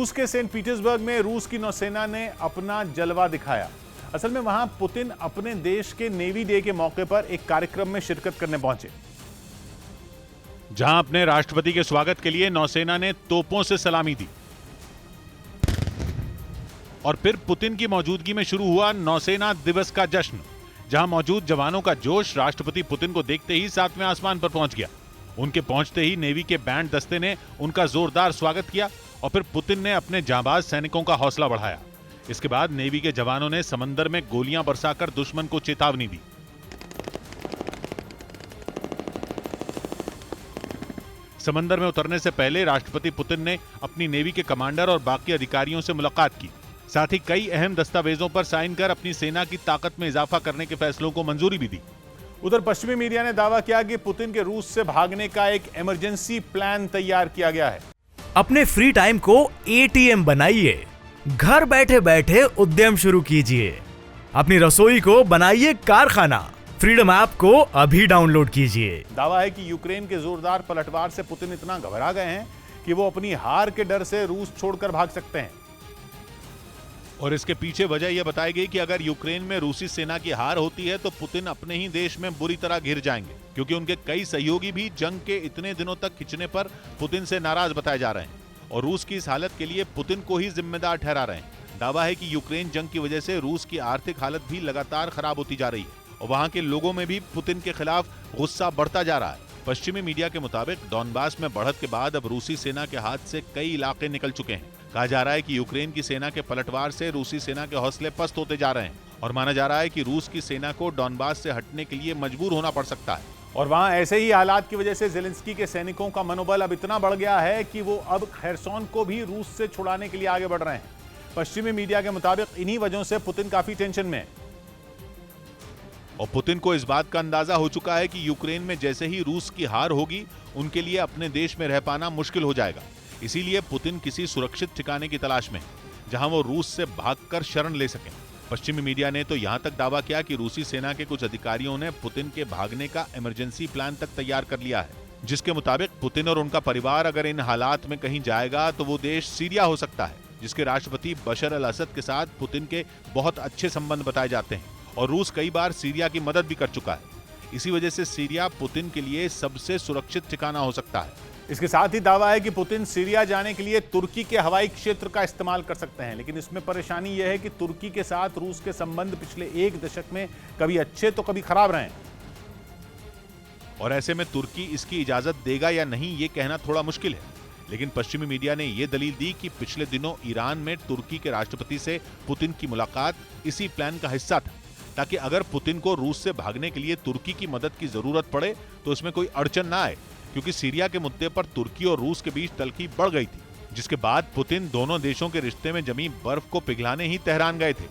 रूस के Saint Petersburg में रूस की नौसेना ने अपना जलवा दिखाया। असल में वहां पुतिन अपने देश के नेवी डे के मौके पर एक कार्यक्रम में शिरकत करने पहुंचे, जहां अपने राष्ट्रपति के स्वागत के लिए नौसेना ने तोपों से सलामी दी और फिर पुतिन की मौजूदगी में शुरू हुआ नौसेना दिवस का जश्न, जहां मौजूद जवानों का जोश राष्ट्रपति पुतिन को देखते ही 7वें आसमान पर पहुंच गया। उनके पहुंचते ही नेवी के बैंड दस्ते ने उनका जोरदार स्वागत किया और फिर पुतिन ने अपने जांबाज सैनिकों का हौसला बढ़ाया। इसके बाद नेवी के जवानों ने समंदर में गोलियां बरसाकर दुश्मन को चेतावनी दी। समंदर में उतरने से पहले राष्ट्रपति पुतिन ने अपनी नेवी के कमांडर और बाकी अधिकारियों से मुलाकात की। साथ ही कई अहम दस्तावेजों पर साइन कर अपनी सेना की ताकत में इजाफा करने के फैसलों को मंजूरी भी दी। उधर पश्चिमी मीडिया ने दावा किया कि पुतिन के रूस से भागने का एक इमरजेंसी प्लान तैयार किया गया है। अपने फ्री टाइम को एटीएम बनाइए, घर बैठे बैठे उद्यम शुरू कीजिए, अपनी रसोई को बनाइए कारखाना। फ्रीडम ऐप को अभी डाउनलोड कीजिए। दावा है कि यूक्रेन के जोरदार पलटवार से पुतिन इतना घबरा गए हैं कि वो अपनी हार के डर से रूस छोड़कर भाग सकते हैं। और इसके पीछे वजह यह बताई गई कि अगर यूक्रेन में रूसी सेना की हार होती है तो पुतिन अपने ही देश में बुरी तरह घिर जाएंगे, क्योंकि उनके कई सहयोगी भी जंग के इतने दिनों तक खिंचने पर पुतिन से नाराज बताए जा रहे हैं और रूस की इस हालत के लिए पुतिन को ही जिम्मेदार ठहरा रहे हैं। दावा है कि यूक्रेन जंग की वजह से रूस की आर्थिक हालत भी लगातार खराब होती जा रही है और वहां के लोगों में भी पुतिन के खिलाफ गुस्सा बढ़ता जा रहा है। पश्चिमी मीडिया के मुताबिक डॉनबास में बढ़त के बाद अब रूसी सेना के हाथ से कई इलाके निकल चुके हैं। कहा जा रहा है कि यूक्रेन की सेना के पलटवार से रूसी सेना के हौसले पस्त होते जा रहे हैं और माना जा रहा है कि रूस की सेना को डॉनबास से हटने के लिए मजबूर होना पड़ सकता है। और वहां ऐसे ही हालात की वजह से ज़ेलेंस्की के सैनिकों का मनोबल अब इतना बढ़ गया है कि वो अब खेरसोन को भी रूस से छुड़ाने के लिए आगे बढ़ रहे हैं। पश्चिमी मीडिया के मुताबिक इन्हीं वजहों से पुतिन काफी टेंशन में है और पुतिन को इस बात का अंदाजा हो चुका है कि यूक्रेन में जैसे ही रूस की हार होगी उनके लिए अपने देश में रह पाना मुश्किल हो जाएगा। इसीलिए पुतिन किसी सुरक्षित ठिकाने की तलाश में है जहां वो रूस से भागकर शरण ले सकें। पश्चिमी मीडिया ने तो यहां तक दावा किया कि रूसी सेना के कुछ अधिकारियों ने पुतिन के भागने का इमरजेंसी प्लान तक तैयार कर लिया है, जिसके मुताबिक पुतिन और उनका परिवार अगर इन हालात में कहीं जाएगा तो वो देश सीरिया हो सकता है, जिसके राष्ट्रपति बशर अल असद के साथ पुतिन के बहुत अच्छे संबंध बताए जाते हैं और रूस कई बार सीरिया की मदद भी कर चुका है। इसी वजह से सीरिया पुतिन के लिए सबसे सुरक्षित ठिकाना हो सकता है। इसके साथ ही दावा है कि पुतिन सीरिया जाने के लिए तुर्की के हवाई क्षेत्र का इस्तेमाल कर सकते हैं, लेकिन इसमें परेशानी यह है कि तुर्की के साथ रूस के संबंध पिछले एक दशक में कभी अच्छे तो कभी खराब रहे और ऐसे में तुर्की इसकी इजाजत देगा या नहीं ये कहना थोड़ा मुश्किल है। लेकिन पश्चिमी मीडिया ने यह दलील दी कि पिछले दिनों ईरान में तुर्की के राष्ट्रपति से पुतिन की मुलाकात इसी प्लान का हिस्सा था, ताकि अगर पुतिन को रूस से भागने के लिए तुर्की की मदद की जरूरत पड़े तो इसमें कोई अड़चन ना आए, क्योंकि सीरिया के मुद्दे पर तुर्की और रूस के बीच तल्खी बढ़ गई थी, जिसके बाद पुतिन दोनों देशों के रिश्ते में जमी बर्फ को पिघलाने ही तेहरान गए थे।